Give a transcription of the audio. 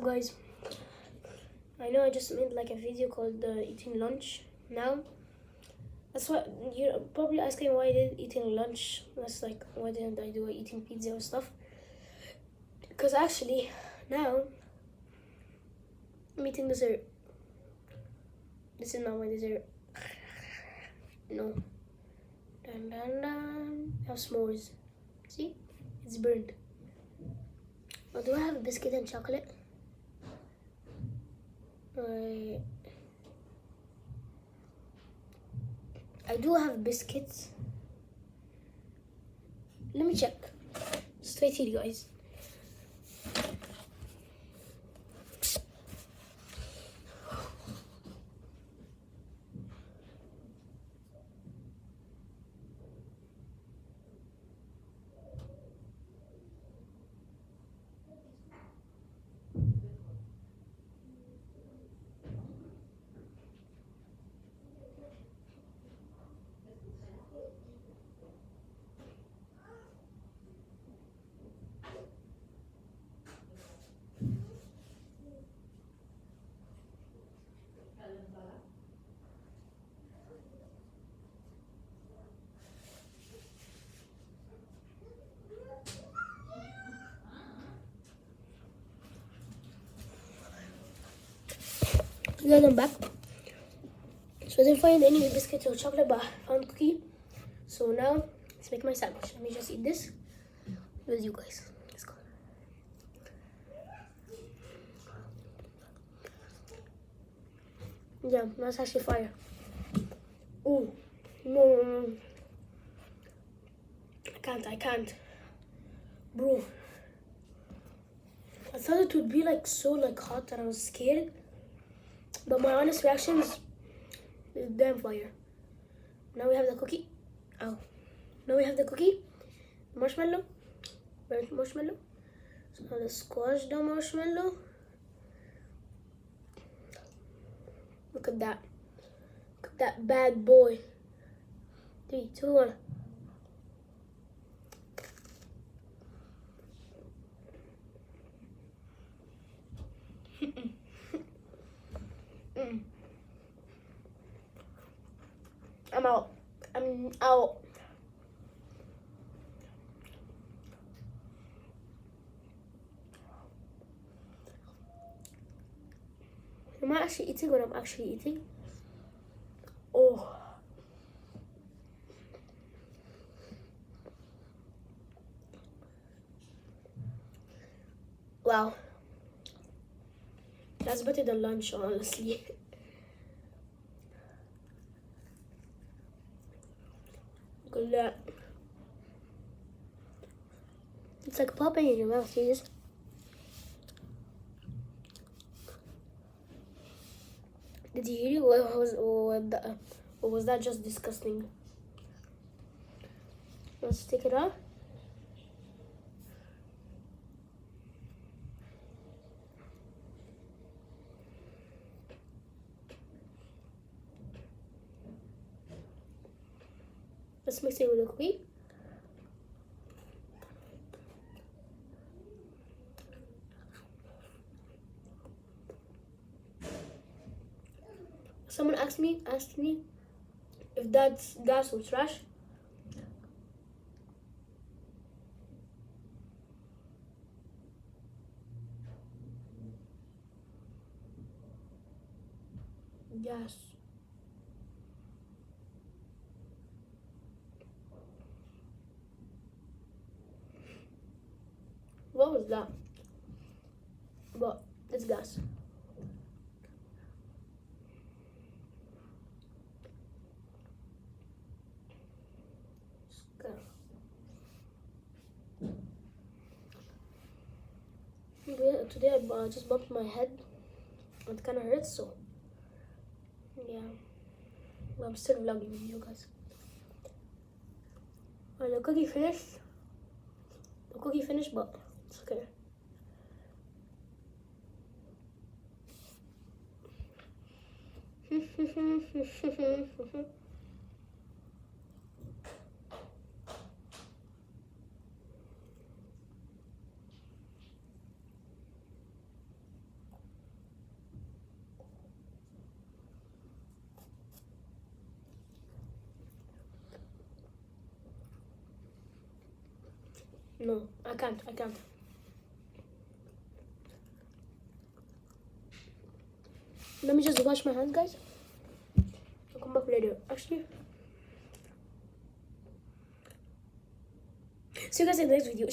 guys, I know I just made like a video called eating lunch now. That's what you're probably asking, why I did eating lunch. That's like, why didn't I do eating pizza or stuff? Because actually now I'm eating dessert. This is not my dessert. No. Dun dun dun. I have s'mores. See? It's burned. Oh, do I have biscuit and chocolate? I do have biscuits. Let me check. Stay tuned, guys. Guys, I'm back. So I didn't find any biscuits or chocolate, but I found cookie. So now let's make my sandwich. Let me just eat this with you guys. Let's go. Yeah, that's actually fire. Oh no. I can't, bro. I thought it would be like so like hot that I was scared, but my honest reaction is damn fire. Now we have the cookie. Oh, now we have the cookie, marshmallow, burnt marshmallow. So now let's squash the marshmallow. Look at that. Look at that bad boy. 3, 2, 1. I'm out. I'm out. Am I actually eating what I'm actually eating? Oh. Wow. That's better than lunch, honestly. Look at that. It's like popping in your mouth, you just. Did you hear it? Or was that just disgusting? Let's take it out. Let's mix it with the cookie. Someone asked me if that's gas or trash. Gas. What was that? But it's gas. Today I just bumped my head. It kind of hurts, so yeah. I'm still vlogging with you guys. Well, the cookie finished. But it's okay. No, I can't. Let me just wash my hands, guys. I'll come back later. Actually, see you guys in the next video.